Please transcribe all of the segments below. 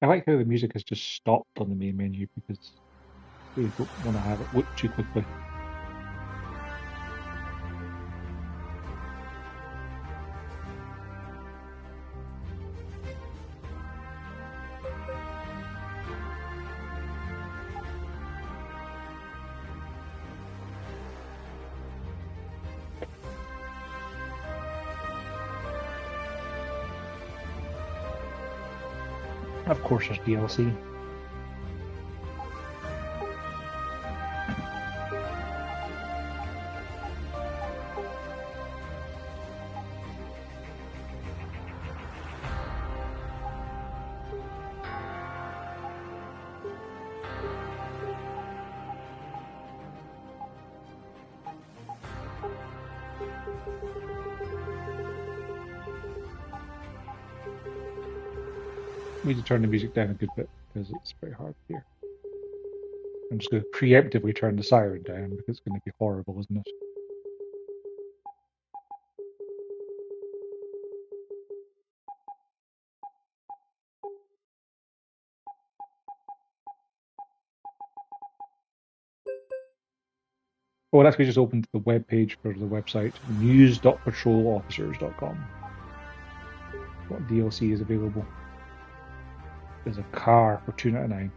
I like how the music has just stopped on the main menu because they don't want to have it look too quickly. Of course, there's DLC. We need to turn the music down a good bit because it's very hard to hear. I'm just going to preemptively turn the siren down because it's going to be horrible, isn't it? Oh, that's we just opened the web page for the website, news.patrolofficers.com. What DLC is available? There's a car for $2.99.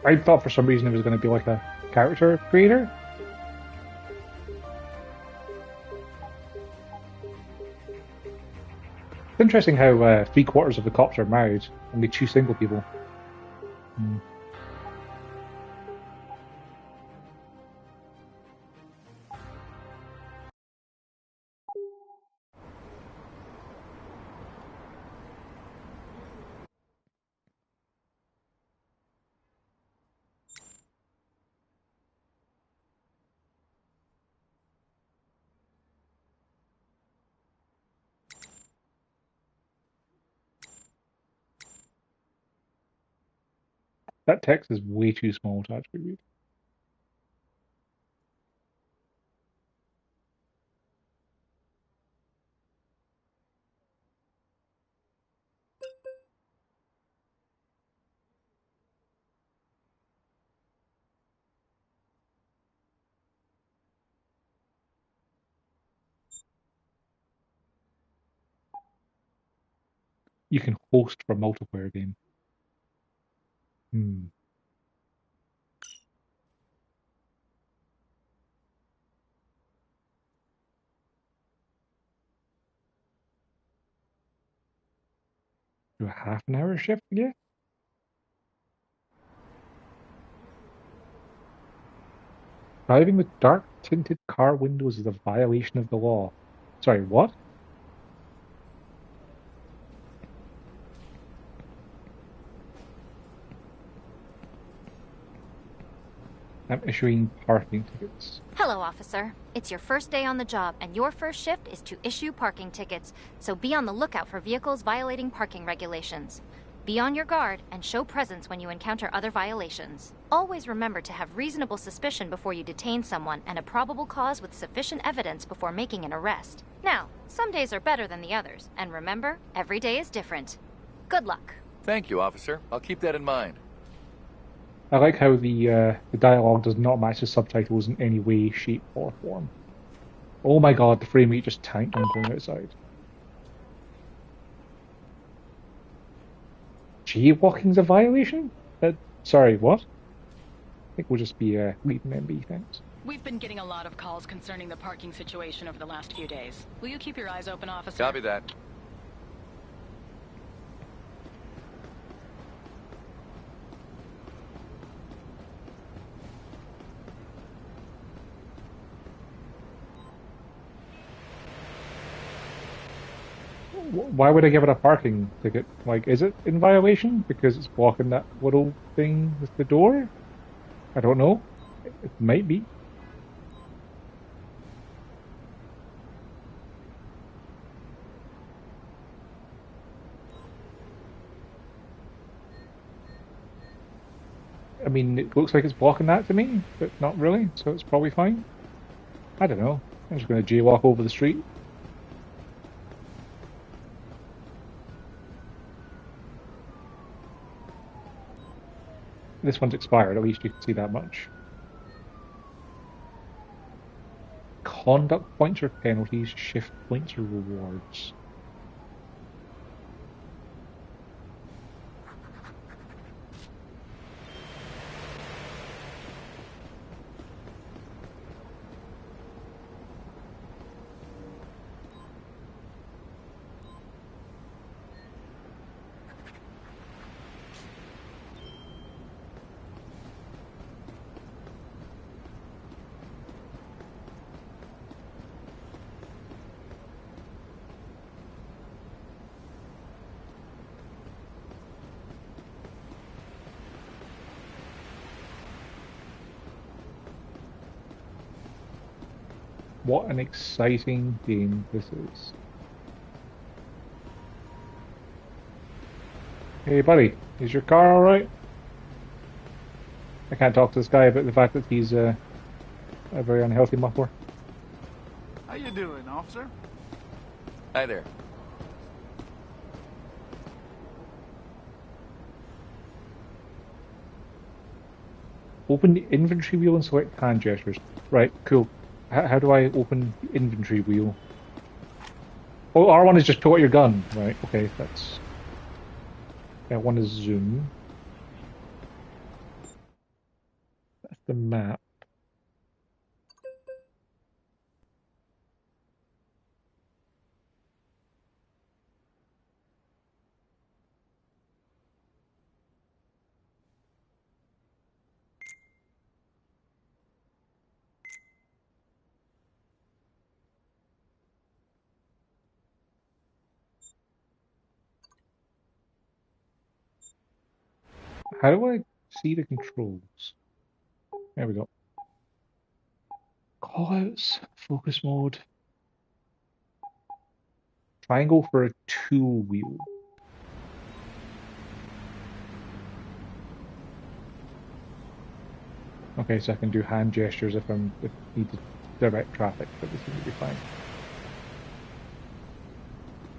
I thought for some reason it was going to be like a character creator. It's interesting how 3/4 of the cops are married, only 2 single people. Hmm. That text is way too small to actually read. You can host for a multiplayer game. Hmm. Do a half-an-hour shift again? Driving with dark tinted car windows is a violation of the law. Sorry, what? I'm issuing parking tickets. Hello, officer. It's your first day on the job, and your first shift is to issue parking tickets, so be on the lookout for vehicles violating parking regulations. Be on your guard and show presence when you encounter other violations. Always remember to have reasonable suspicion before you detain someone and a probable cause with sufficient evidence before making an arrest. Now, some days are better than the others, and remember, every day is different. Good luck. Thank you, officer. I'll keep that in mind. I like how the dialogue does not match the subtitles in any way, shape, or form. Oh my god, the frame rate just tanked on going outside. Jaywalking's a violation? Sorry, what? I think we'll just be leaving MB, thanks. We've been getting a lot of calls concerning the parking situation over the last few days. Will you keep your eyes open, officer? Copy that. Why would I give it a parking ticket? Like, is it in violation because it's blocking that little thing with the door? I don't know. It might be. I mean, it looks like it's blocking that to me, but not really, so it's probably fine. I don't know. I'm just going to jaywalk over the street. This one's expired, at least you can see that much. Conduct points or penalties, shift points or rewards. What an exciting game this is. Hey buddy, is your car alright? I can't talk to this guy about the fact that he's a very unhealthy muffler. How you doing, officer? Hi there. Open the inventory wheel and select hand gestures. Right, cool. How do I open the inventory wheel? Oh, R1 is just pull out your gun. Right, okay, that's... L1 is zoom. That's the map. How do I see the controls? There we go. Callouts, focus mode. Triangle for a two wheel. Okay, so I can do hand gestures if I need to direct traffic, but this seems to be fine.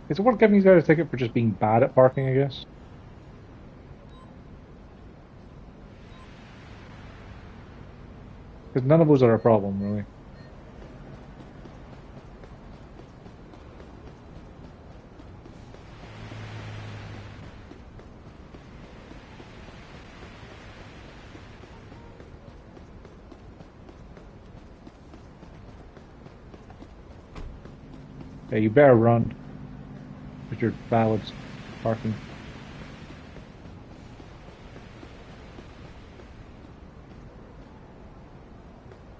Is it worth giving these guys a ticket for just being bad at parking, I guess? Because none of those are a problem, really. Yeah, you better run with your ballads parking.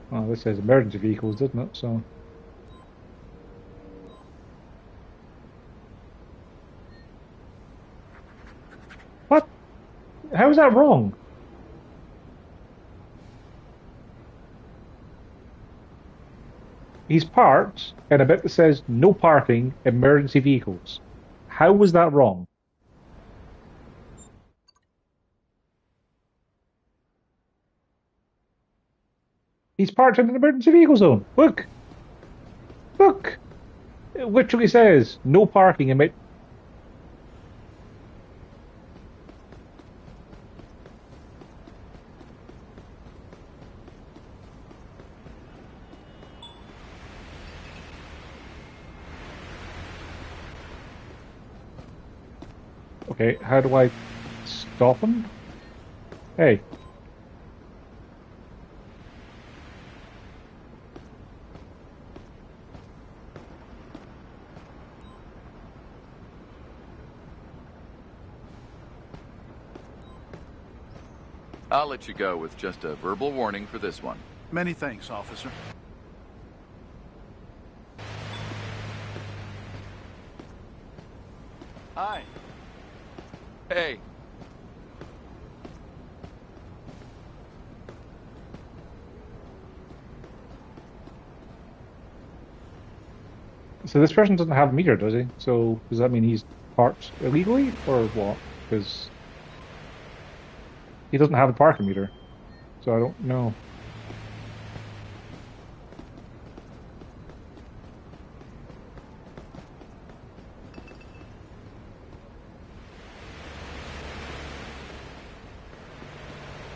Oh, this says emergency vehicles, doesn't it? So. What? How is that wrong? He's parked in a bit that says no parking, emergency vehicles. How was that wrong? He's parked in an emergency vehicle zone. Look! Look! It literally says no parking in Okay, how do I stop him? Hey. I'll let you go with just a verbal warning for this one. Many thanks, officer. Hi. Hey. So this person doesn't have a meter, does he? So does that mean he's parked illegally, or what? Because he doesn't have a parking meter. so I don't know.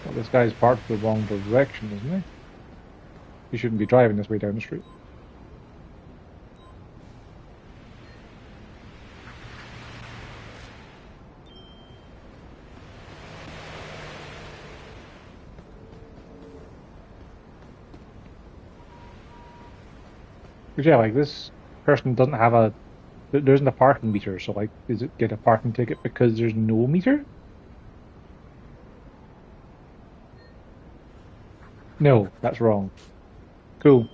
Well, this guy's parked the wrong direction, isn't he? He shouldn't be driving this way down the street. Because yeah, like this person doesn't have a, there isn't a parking meter, so like, does it get a parking ticket because there's no meter? No, that's wrong. Cool.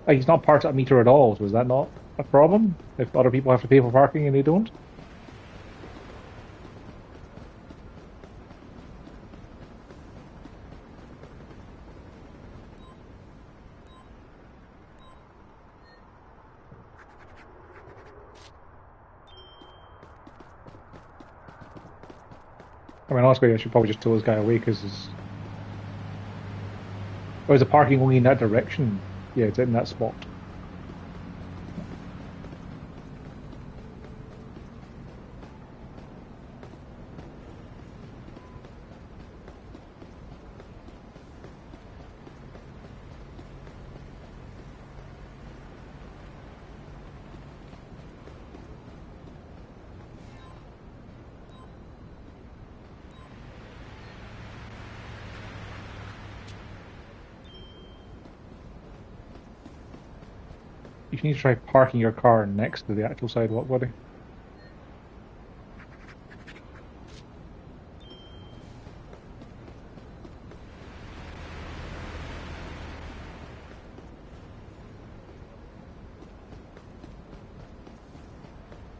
Like, he's not parked at a meter at all, so is that not a problem? If other people have to pay for parking and they don't? I mean, honestly, I should probably just tow this guy away because his... Or is the parking only in that direction? Yeah, it's in that spot. You need to try parking your car next to the actual sidewalk, buddy.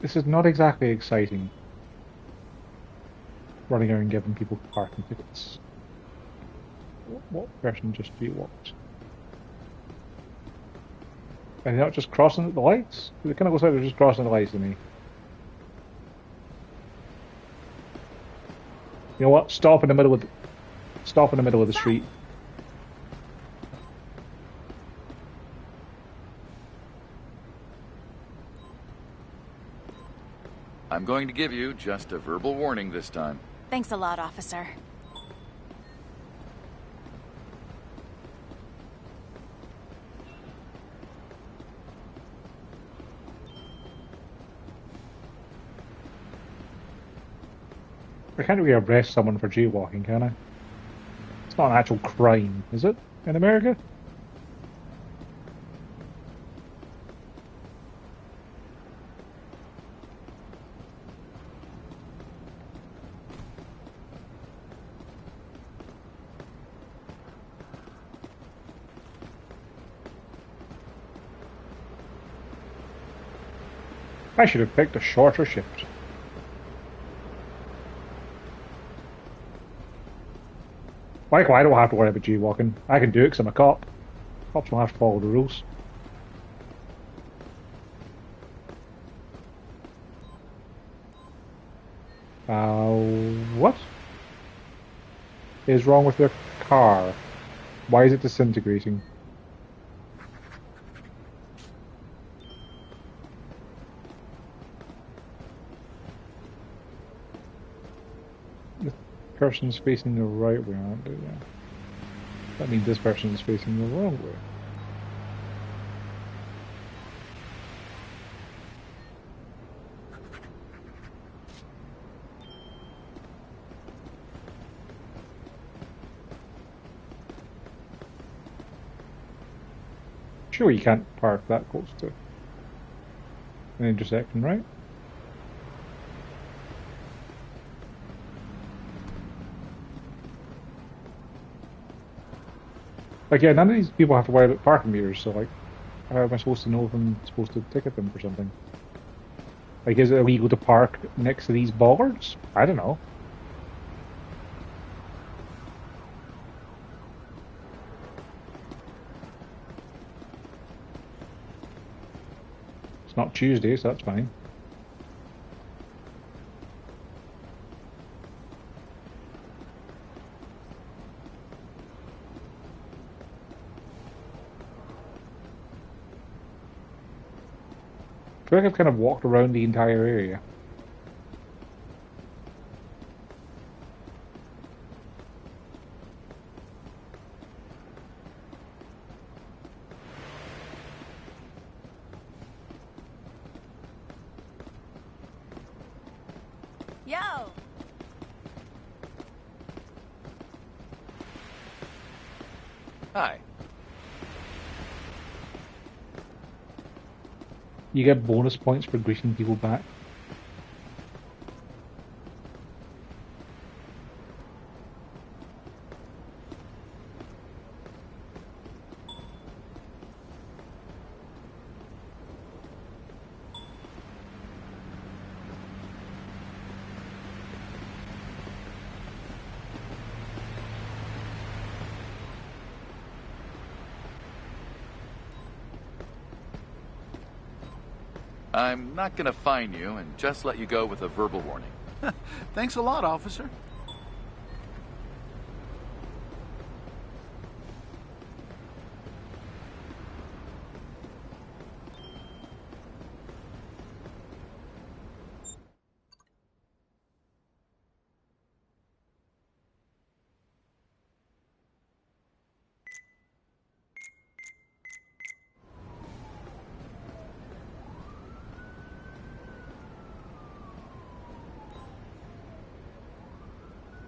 This is not exactly exciting. Running around giving people parking tickets. What person just walked? Are they not just crossing the lights? It kind of looks like they're just crossing the lights to me. You know what? Stop in the middle of the street. I'm going to give you just a verbal warning this time. Thanks a lot, officer. I can't really arrest someone for jaywalking, can I? It's not an actual crime, is it? In America? I should have picked a shorter shift. Like, well, I don't have to worry about jaywalking. I can do it because I'm a cop. Cops don't have to follow the rules. What is wrong with their car? Why is it disintegrating? The person's facing the right way, aren't they? Yeah. That means this person is facing the wrong way. Sure, you can't park that close to an intersection, right? Like, yeah, none of these people have to worry about parking meters, so, like, how am I supposed to know if I'm supposed to ticket them for something? Like, is it illegal to park next to these bollards? I don't know. not Tuesday, so that's fine. I feel like I've kind of walked around the entire area. Yo! Hi. You get bonus points for greeting people back. I'm not gonna fine you and just let you go with a verbal warning. Thanks a lot, officer.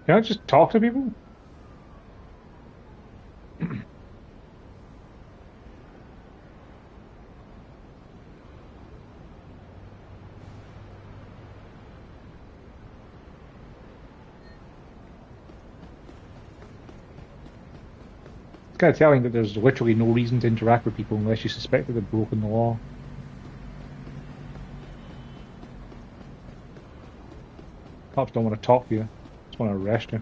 Can I just talk to people? It's kind of telling that there's literally no reason to interact with people unless you suspect that they've broken the law. Cops don't want to talk to you, just want to arrest you.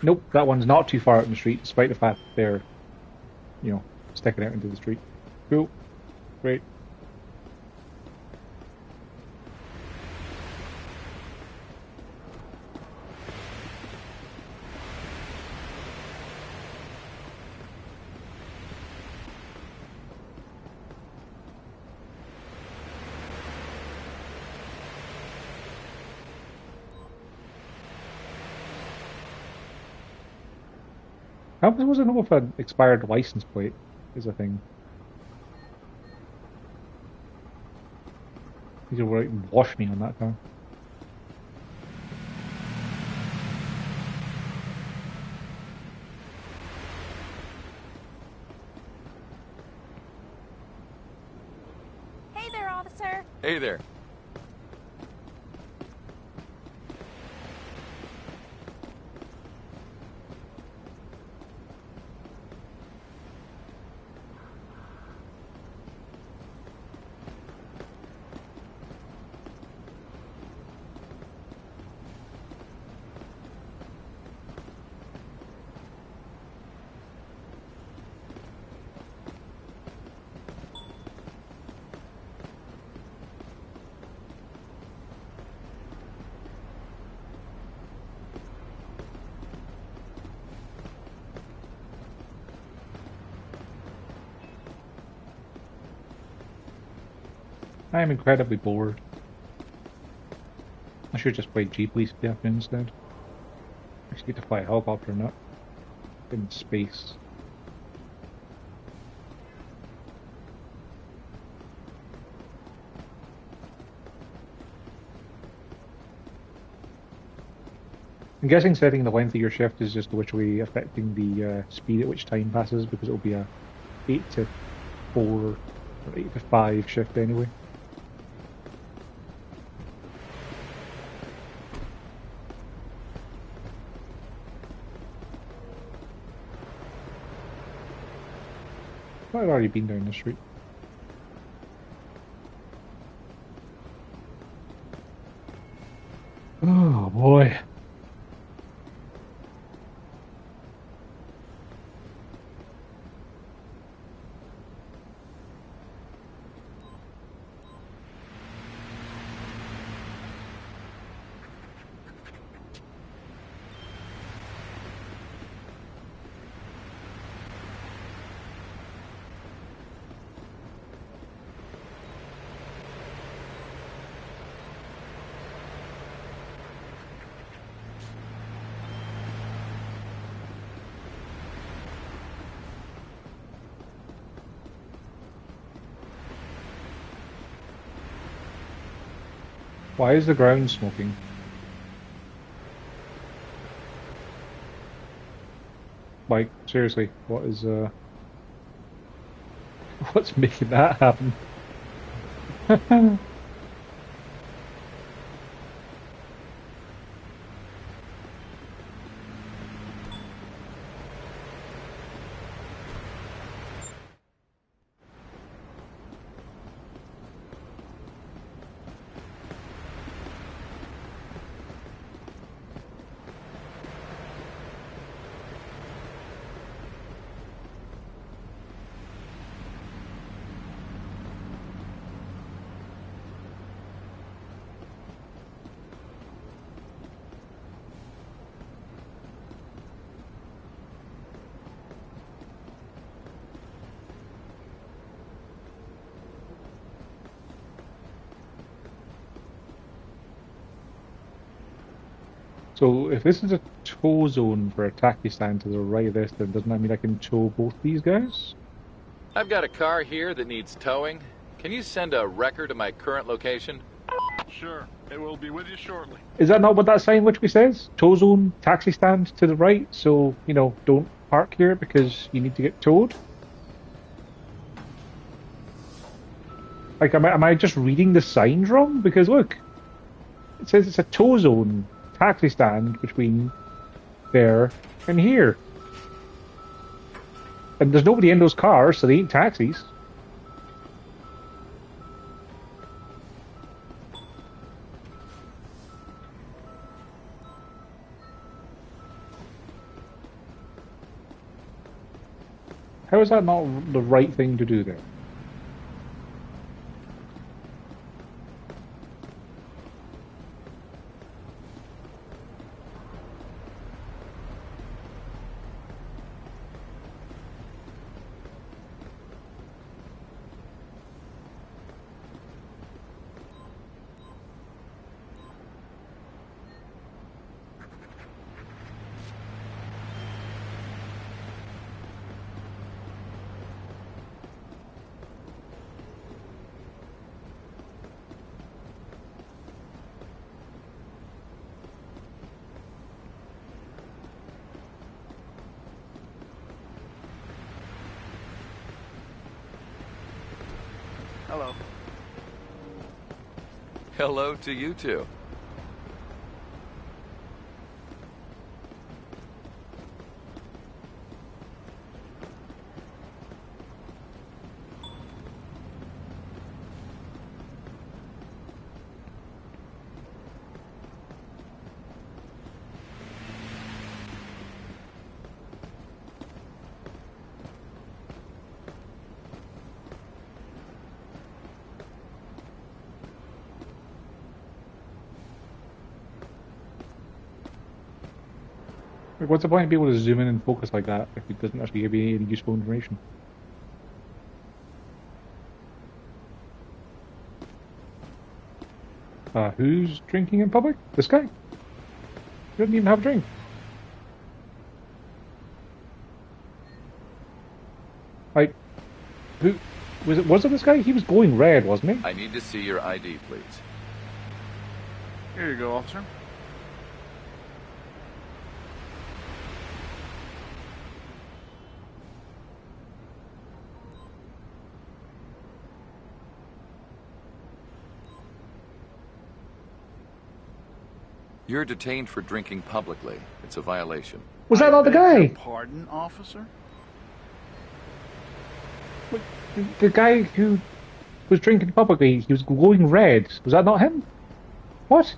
Nope, that one's not too far out in the street, despite the fact that they're, you know, sticking out into the street. Cool. Great. How was I know if an expired license plate is a thing? These are wash me on that car. Hey there, officer! Hey there. I am incredibly bored. I should just play G Police this afternoon instead. Actually get to fly a helicopter, not in space. I'm guessing setting the length of your shift is just literally affecting the speed at which time passes, because it'll be a 8 to 4 or 8 to 5 shift anyway. I've already been down this route. Oh boy. Why is the ground smoking? Like, seriously, what is, what's making that happen? So if this is a tow zone for a taxi stand to the right of this, then doesn't that mean I can tow both these guys? I've got a car here that needs towing. Can you send a record of my current location? Sure. It will be with you shortly. Is that not what that sign literally says? Tow zone, taxi stand to the right, so, you know, don't park here because you need to get towed? Like, am I just reading the signs wrong? Because look, it says it's a tow zone, taxi stand between there and here. And there's nobody in those cars, so they ain't taxis. How is that not the right thing to do there? Hello. Hello to you too. Like, what's the point of being able to zoom in and focus like that if it doesn't actually give you any useful information? Who's drinking in public? This guy? He doesn't even have a drink. Like, who was it? Was it this guy? He was going red, wasn't he? I need to see your ID, please. Here you go, officer. You're detained for drinking publicly. It's a violation. Was that not the I beg your guy? pardon, officer? The guy who was drinking publicly, he was glowing red. Was that not him? What?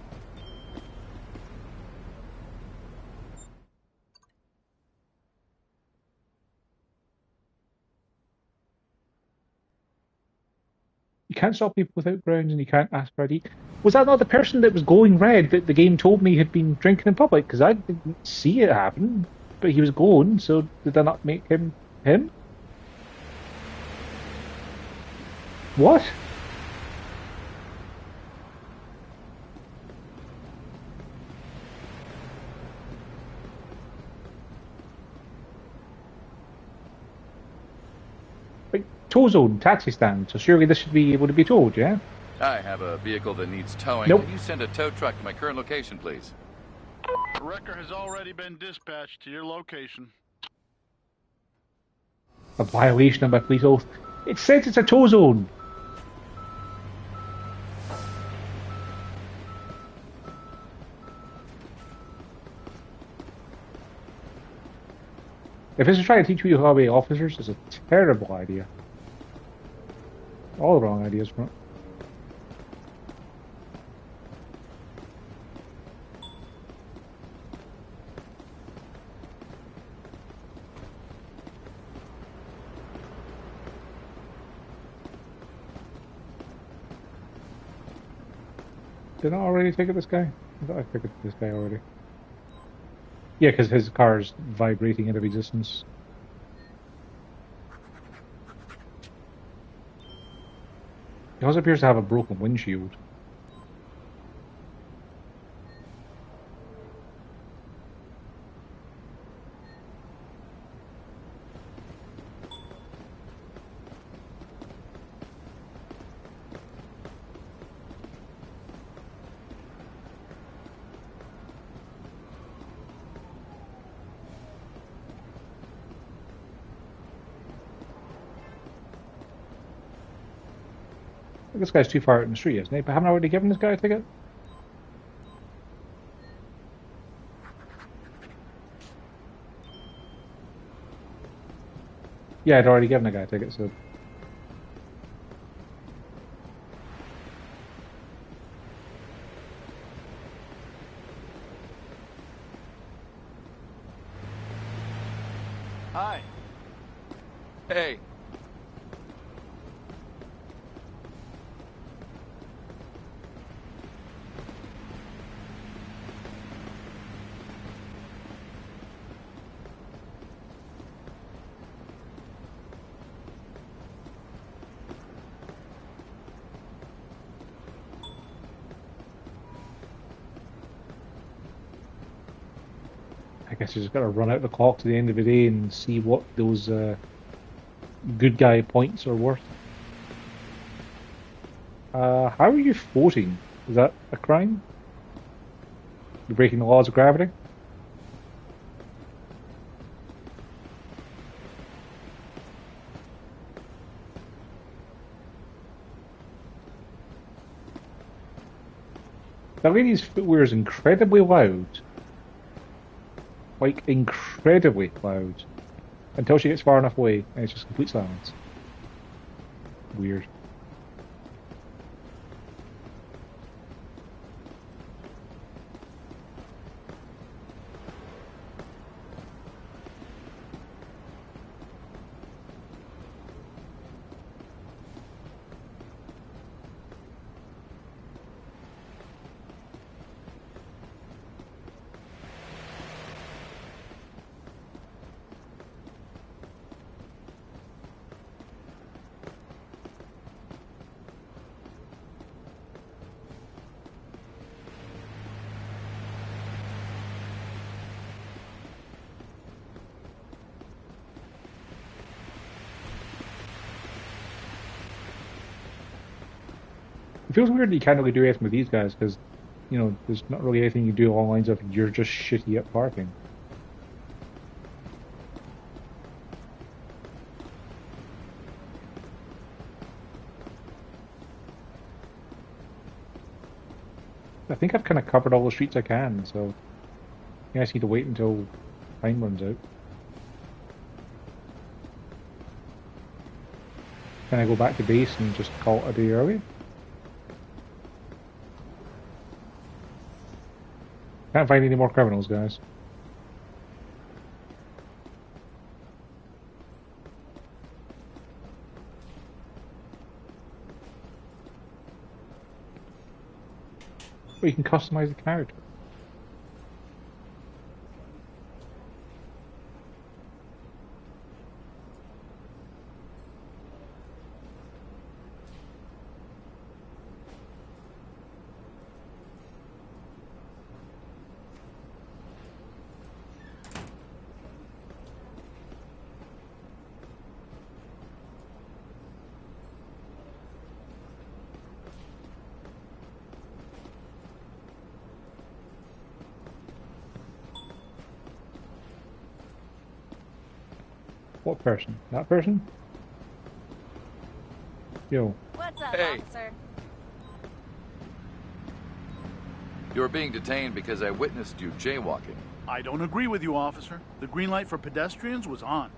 You can't stop people without grounds and you can't ask for ID. Was that not the person that was glowing red that the game told me had been drinking in public? Because I didn't see it happen, but he was glowing, so did that not make him him? What? Like, tow zone, taxi stand, so surely this should be able to be towed, yeah? I have a vehicle that needs towing. Nope. Can you send a tow truck to my current location, please? The wrecker has already been dispatched to your location. A violation of my police oath. It says it's a tow zone. If this is trying to teach you how to be officers, it's a terrible idea. All the wrong ideas from it. Did I already ticket this guy? I thought I ticketed this guy already. Yeah, because his car is vibrating out of existence. He also appears to have a broken windshield. This guy's too far out in the street, isn't he? But haven't I already given this guy a ticket? Yeah, I'd already given the guy a ticket, so... Hi. Hey, I guess you just gotta run out the clock to the end of the day and see what those good guy points are worth. How are you floating? Is that a crime? You're breaking the laws of gravity? That lady's footwear is incredibly loud. Like, incredibly loud. Until she gets far enough away, and it's just complete silence. Weird. It feels weird that you can't really do anything with these guys because, you know, there's not really anything you do along the lines of you're just shitty at parking. I think I've kind of covered all the streets I can, so I guess I need to wait until time runs out. Can I go back to base and just call it a day early? Can't find any more criminals, guys. But you can customize the character. What person? That person? Yo. What's up, Hey. officer? You're being detained because I witnessed you jaywalking. I don't agree with you, officer. The green light for pedestrians was on.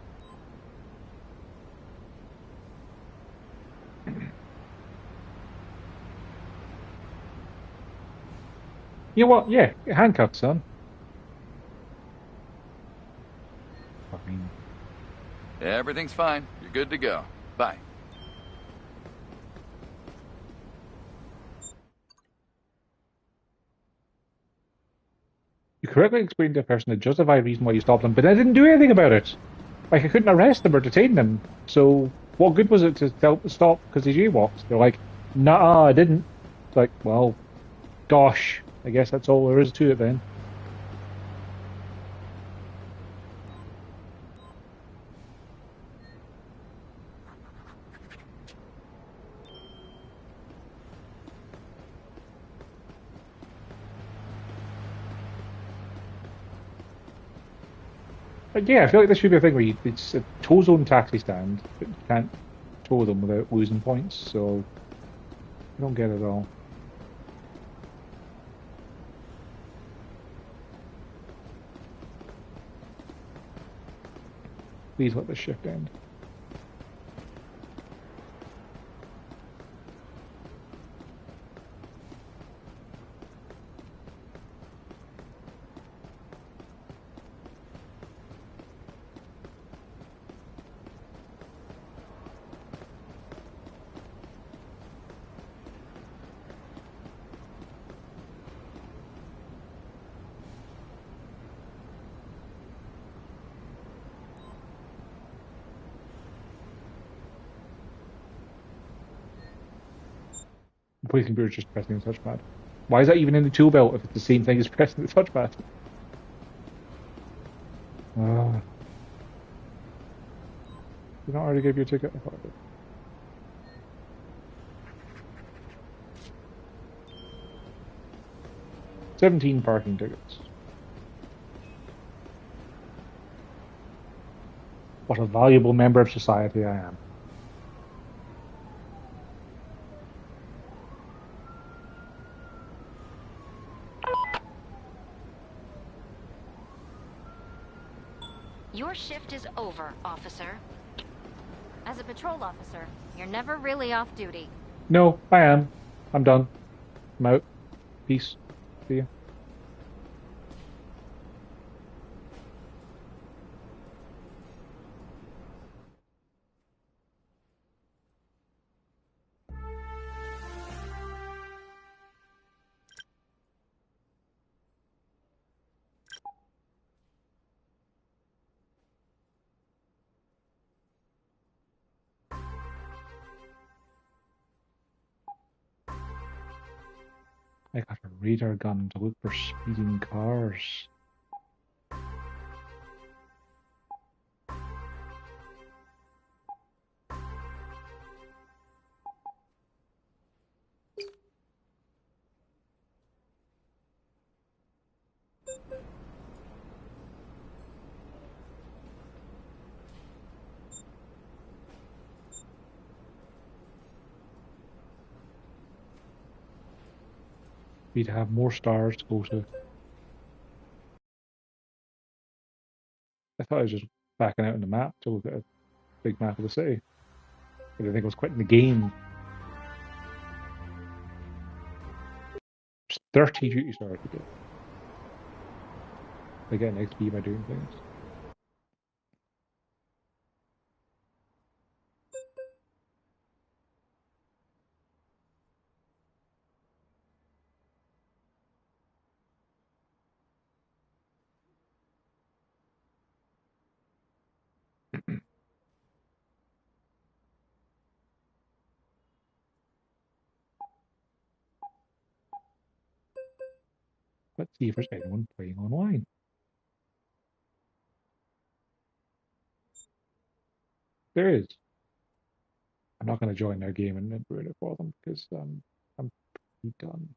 You know what? Yeah, handcuffs, son. Fine. Everything's fine. You're good to go. Bye. You correctly explained to a person the justified reason why you stopped them, but I didn't do anything about it. Like, I couldn't arrest them or detain them. So, what good was it to tell them to stop because they jaywalked? They're like, nah, I didn't. It's like, well, gosh, I guess that's all there is to it then. But yeah, I feel like this should be a thing where it's a tow zone taxi stand, but you can't tow them without losing points, so I don't get it at all. Please let the shift end. The police computer is just pressing the touchpad. Why is that even in the tool belt if it's the same thing as pressing the touchpad? Did not already give you a ticket? I thought I did. $17 parking tickets. What a valuable member of society I am. Your shift is over, officer. As a patrol officer, you're never really off duty. No, I am. I'm done. I'm out. Peace. See ya. I got a radar gun to look for speeding cars. We'd have more stars to go to. I thought I was just backing out on the map to look at a big map of the city. I didn't think I was quitting the game. There's 30 duty stars to get. I get an XP by doing things. Let's see if there's anyone playing online. There is. I'm not going to join their game and ruin it for them because I'm pretty done.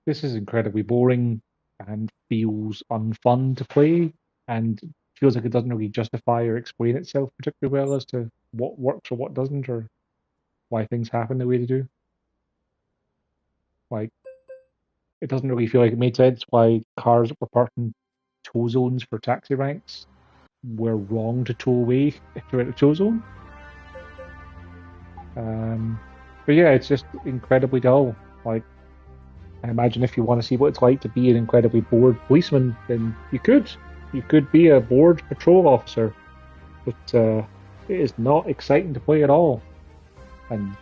This is incredibly boring and feels unfun to play, and feels like it doesn't really justify or explain itself particularly well as to what works or what doesn't, or why things happen the way they do. Like, it doesn't really feel like it made sense why cars that were parked in tow zones for taxi ranks were wrong to tow away if you're in a tow zone. But yeah, it's just incredibly dull. Like, I imagine if you want to see what it's like to be an incredibly bored policeman, then you could. You could be a bored patrol officer. But it is not exciting to play at all. And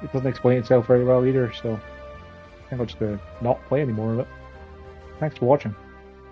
it doesn't explain itself very well either, so I think I'll just not play any more of it. Thanks for watching.